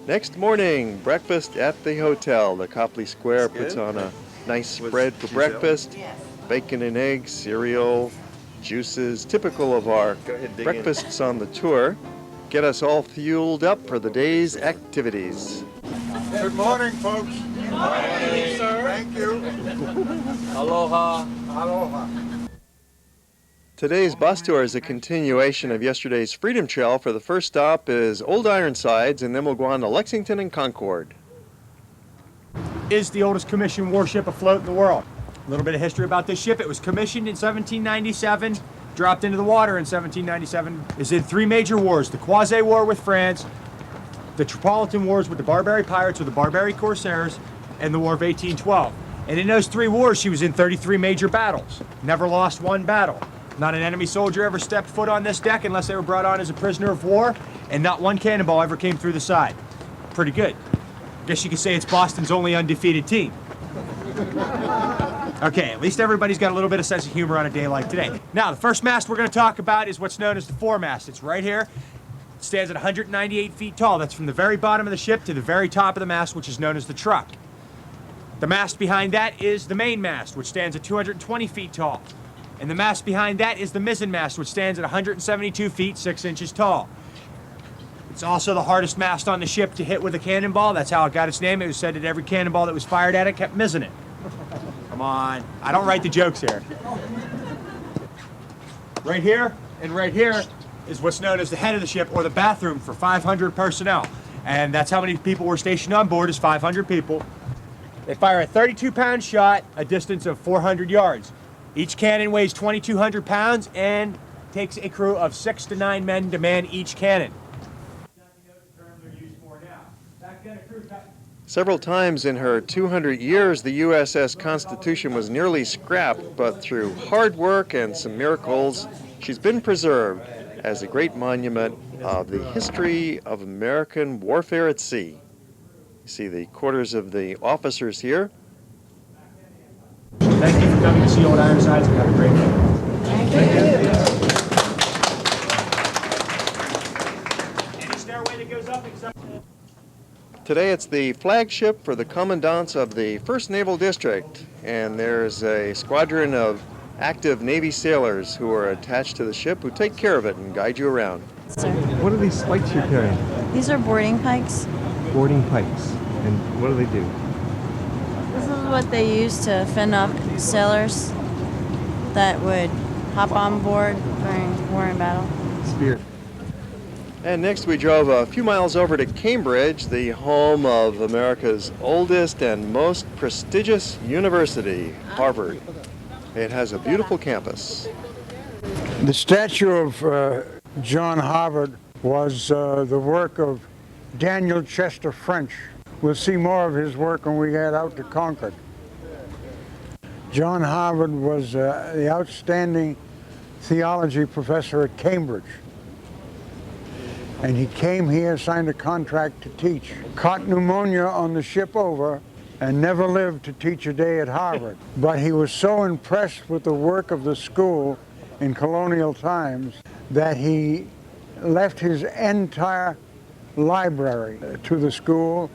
Next morning, breakfast at the hotel. The Copley Square puts on a nice spread for breakfast. Bacon and eggs, cereal, juices, typical of our breakfasts on the tour. Get us all fueled up for the day's activities. Good morning, folks. Good morning, sir. Thank you. Aloha. Aloha. Today's bus tour is a continuation of yesterday's Freedom Trail. For the first stop is Old Ironsides, and then we'll go on to Lexington and Concord. Is the oldest commissioned warship afloat in the world. A little bit of history about this ship. It was commissioned in 1797, dropped into the water in 1797. Is in three major wars: the Croisade War with France, the Tripolitan Wars with the Barbary Pirates or the Barbary Corsairs, and the War of 1812. And in those three wars, she was in 33 major battles. Never lost one battle. Not an enemy soldier ever stepped foot on this deck unless they were brought on as a prisoner of war, and not one cannonball ever came through the side. Pretty good. Guess you could say it's Boston's only undefeated team. Okay, at least everybody's got a little bit of sense of humor on a day like today. Now, the first mast we're going to talk about is what's known as the foremast. It's right here. It stands at 198 feet tall. That's from the very bottom of the ship to the very top of the mast, which is known as the truck. The mast behind that is the main mast, which stands at 220 feet tall. And the mast behind that is the mizzen mast, which stands at 172 feet, 6 inches tall. It's also the hardest mast on the ship to hit with a cannonball. That's how it got its name. It was said that every cannonball that was fired at it kept missing it. Come on, I don't write the jokes here. Right here and right here is what's known as the head of the ship, or the bathroom for 500 personnel. And that's how many people were stationed on board, is 500 people. They fire a 32-pound shot, a distance of 400 yards. Each cannon weighs 2,200 pounds and takes a crew of 6 to 9 men to man each cannon. Several times in her 200 years, the USS Constitution was nearly scrapped, but through hard work and some miracles, she's been preserved as a great monument of the history of American warfare at sea. You see the quarters of the officers here. Thank you for coming to see Old Ironsides, and have a great day. Any stairway that goes up except... Today it's the flagship for the commandants of the 1st Naval District, and there's a squadron of active Navy sailors who are attached to the ship who take care of it and guide you around. Sir. What are these spikes you're carrying? These are boarding pikes. Boarding pikes. And what do they do? This is what they use to fend off sailors that would hop on board during war and battle. Spear. And next we drove a few miles over to Cambridge, the home of America's oldest and most prestigious university, Harvard. It has a beautiful campus. The statue of John Harvard was the work of Daniel Chester French. We'll see more of his work when we get out to Concord. John Harvard was the outstanding theology professor at Cambridge. And he came here, signed a contract to teach. Caught pneumonia on the ship over and never lived to teach a day at Harvard. But he was so impressed with the work of the school in colonial times that he left his entire library to the school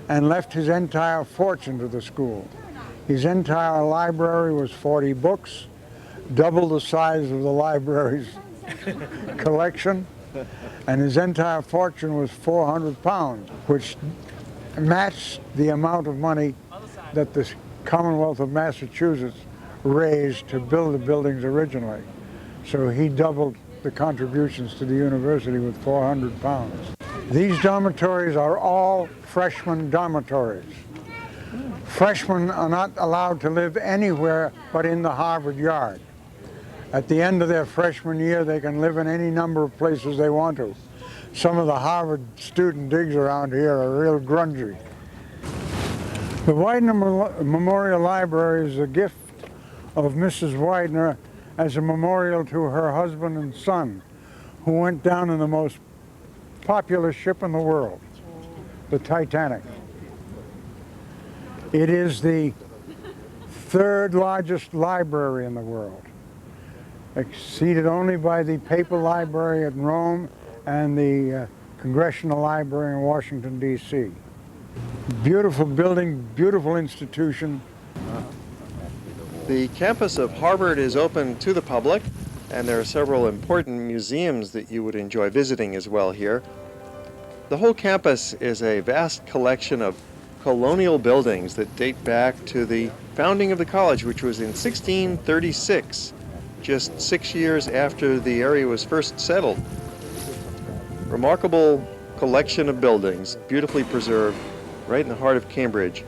and left his entire fortune to the school. His entire library was 40 books, double the size of the library's collection, and his entire fortune was 400 pounds, which matched the amount of money that the Commonwealth of Massachusetts raised to build the buildings originally. So he doubled the contributions to the university with 400 pounds. These dormitories are all freshman dormitories. Freshmen are not allowed to live anywhere but in the Harvard yard. At the end of their freshman year, they can live in any number of places they want to. Some of the Harvard student digs around here are real grungy. The Widening Memorial Library is a gift of Mrs. Widener as a memorial to her husband and son, who went down in the most popular ship in the world, the Titanic. It is the 3rd largest library in the world, exceeded only by the Papal Library at Rome and the Congressional Library in Washington, D.C. Beautiful building, beautiful institution. The campus of Harvard is open to the public, and there are several important museums that you would enjoy visiting as well here. The whole campus is a vast collection of colonial buildings that date back to the founding of the college, which was in 1636, just 6 years after the area was first settled. Remarkable collection of buildings, beautifully preserved, right in the heart of Cambridge.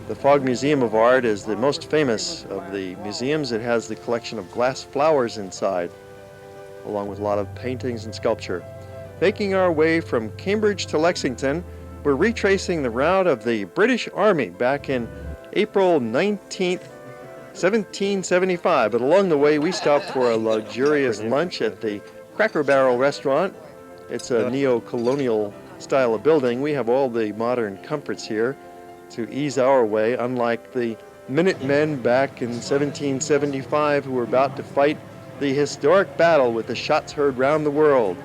The Fogg Museum of Art is the most famous of the museums. It has the collection of glass flowers inside, along with a lot of paintings and sculpture. Making our way from Cambridge to Lexington, we're retracing the route of the British Army back in April 19th, 1775. But along the way, we stopped for a luxurious lunch at the Cracker Barrel restaurant. It's a neo-colonial style of building. We have all the modern comforts here to ease our way, unlike the Minutemen back in 1775 who were about to fight the historic battle with the shots heard round the world.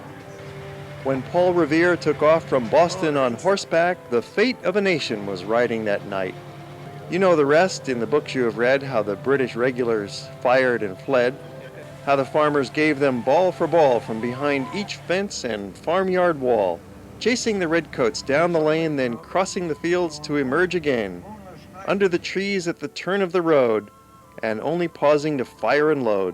When Paul Revere took off from Boston on horseback, the fate of a nation was riding that night. You know the rest in the books you have read, how the British regulars fired and fled, how the farmers gave them ball for ball from behind each fence and farmyard wall, chasing the redcoats down the lane, then crossing the fields to emerge again, under the trees at the turn of the road, and only pausing to fire and load.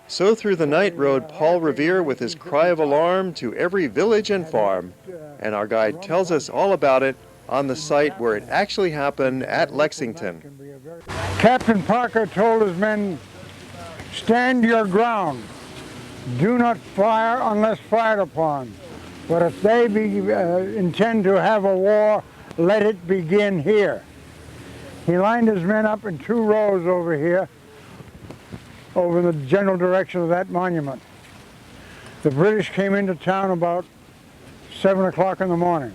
So through the night rode Paul Revere with his cry of alarm to every village and farm, and our guide tells us all about it on the site where it actually happened at Lexington. Captain Parker told his men, "Stand your ground. Do not fire unless fired upon. But if they intend to have a war, let it begin here." He lined his men up in 2 rows over here, over in the general direction of that monument. The British came into town about 7 o'clock in the morning.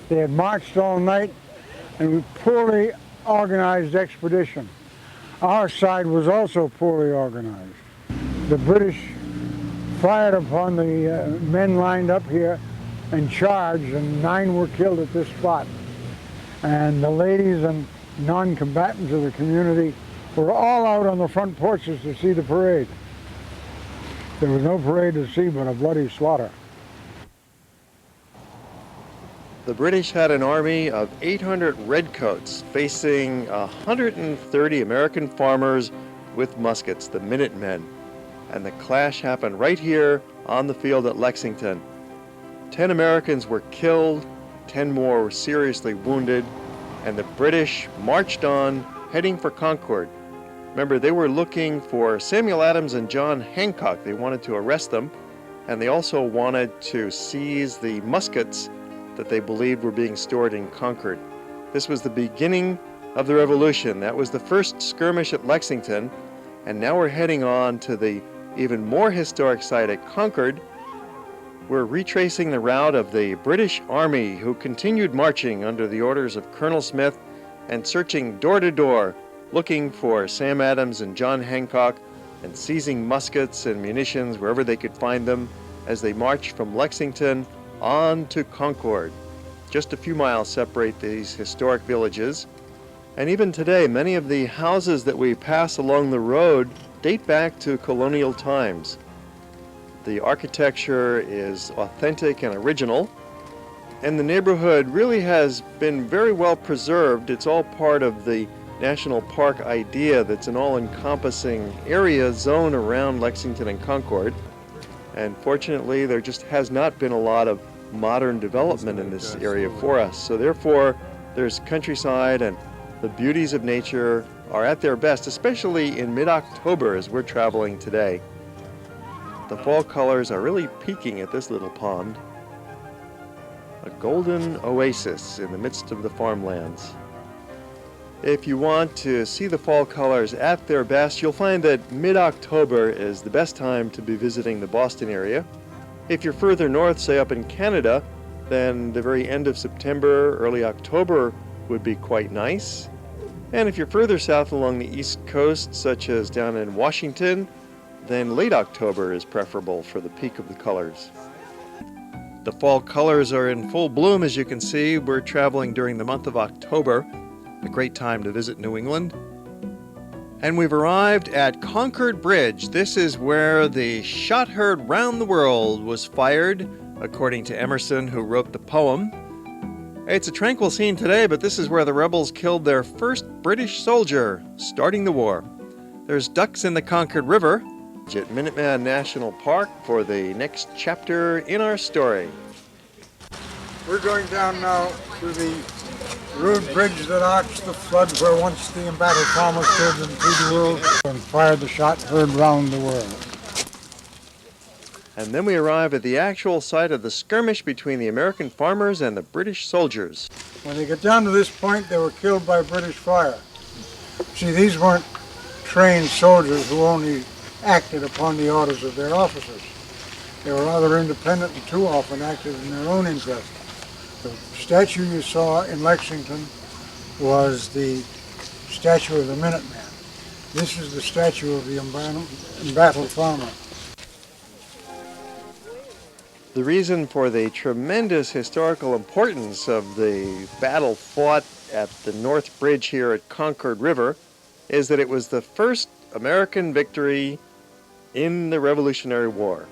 They had marched all night, and a poorly organized expedition. Our side was also poorly organized. The British fired upon the men lined up here and charged, and 9 were killed at this spot. And the ladies and non-combatants of the community were all out on the front porches to see the parade. There was no parade to see but a bloody slaughter. The British had an army of 800 redcoats facing 130 American farmers with muskets, the Minutemen. And the clash happened right here on the field at Lexington. 10 Americans were killed, 10 more were seriously wounded, and the British marched on, heading for Concord. Remember, they were looking for Samuel Adams and John Hancock. They wanted to arrest them, and they also wanted to seize the muskets that they believed were being stored in Concord. This was the beginning of the Revolution. That was the first skirmish at Lexington, and now we're heading on to the even more historic site at Concord. We're retracing the route of the British Army, who continued marching under the orders of Colonel Smith and searching door to door, looking for Sam Adams and John Hancock and seizing muskets and munitions wherever they could find them as they marched from Lexington on to Concord. Just a few miles separate these historic villages. And even today, many of the houses that we pass along the road date back to colonial times. The architecture is authentic and original, and the neighborhood really has been very well preserved. It's all part of the National Park idea that's an all-encompassing area zone around Lexington and Concord. And fortunately, there just has not been a lot of modern development in this area for us. So therefore, there's countryside, and the beauties of nature are at their best, especially in mid-October as we're traveling today. The fall colors are really peaking at this little pond. A golden oasis in the midst of the farmlands. If you want to see the fall colors at their best, you'll find that mid-October is the best time to be visiting the Boston area. If you're further north, say up in Canada, then the very end of September, early October would be quite nice. And if you're further south along the East Coast, such as down in Washington, then late October is preferable for the peak of the colors. The fall colors are in full bloom, as you can see. We're traveling during the month of October, a great time to visit New England. And we've arrived at Concord Bridge. This is where the shot heard round the world was fired, according to Emerson, who wrote the poem. It's a tranquil scene today, but this is where the rebels killed their first British soldier, starting the war. There's ducks in the Concord River at Minuteman National Park for the next chapter in our story. We're going down now to the rude bridge that arched the flood where once the embattled farmer stood and through the world and fired the shot heard round the world. And then we arrive at the actual site of the skirmish between the American farmers and the British soldiers. When they get down to this point, they were killed by British fire. See, these weren't trained soldiers who only acted upon the orders of their officers. They were rather independent and too often acted in their own interest. The statue you saw in Lexington was the statue of the Minuteman. This is the statue of the embattled farmer. The reason for the tremendous historical importance of the battle fought at the North Bridge here at Concord River is that it was the first American victory in the Revolutionary War.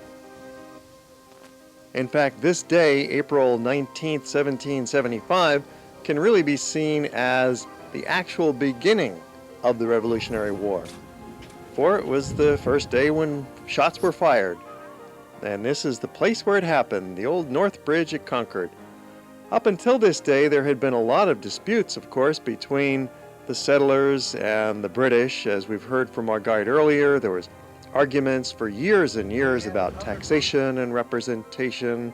In fact, this day, April 19th, 1775, can really be seen as the actual beginning of the Revolutionary War. For it was the first day when shots were fired. And this is the place where it happened, the old North Bridge at Concord. Up until this day, there had been a lot of disputes, of course, between the settlers and the British. As we've heard from our guide earlier, there was arguments for years and years about taxation and representation.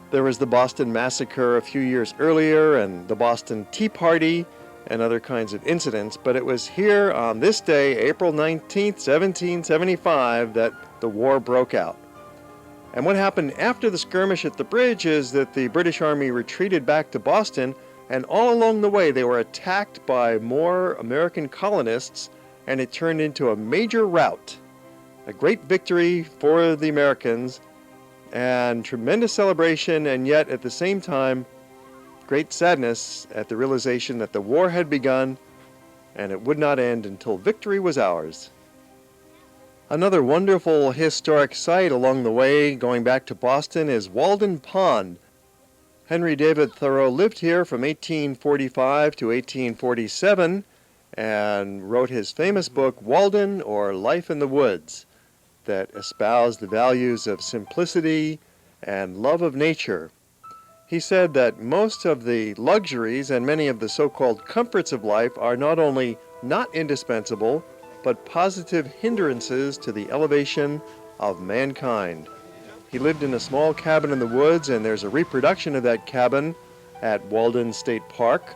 There was the Boston Massacre a few years earlier and the Boston Tea Party and other kinds of incidents. But it was here on this day, April 19th, 1775, that the war broke out. And what happened after the skirmish at the bridge is that the British Army retreated back to Boston, and all along the way they were attacked by more American colonists, and it turned into a major rout. A great victory for the Americans, and tremendous celebration, and yet at the same time, great sadness at the realization that the war had begun, and it would not end until victory was ours. Another wonderful historic site along the way, going back to Boston, is Walden Pond. Henry David Thoreau lived here from 1845 to 1847 and wrote his famous book, Walden, or Life in the Woods, that espoused the values of simplicity and love of nature. He said that most of the luxuries and many of the so-called comforts of life are not only not indispensable, but positive hindrances to the elevation of mankind. He lived in a small cabin in the woods, and there's a reproduction of that cabin at Walden State Park,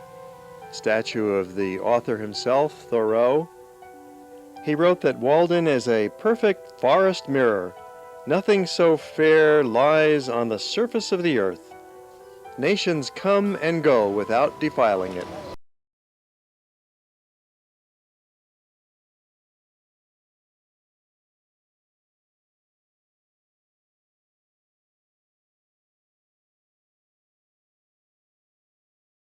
statue of the author himself, Thoreau. He wrote that Walden is a perfect forest mirror. Nothing so fair lies on the surface of the earth. Nations come and go without defiling it.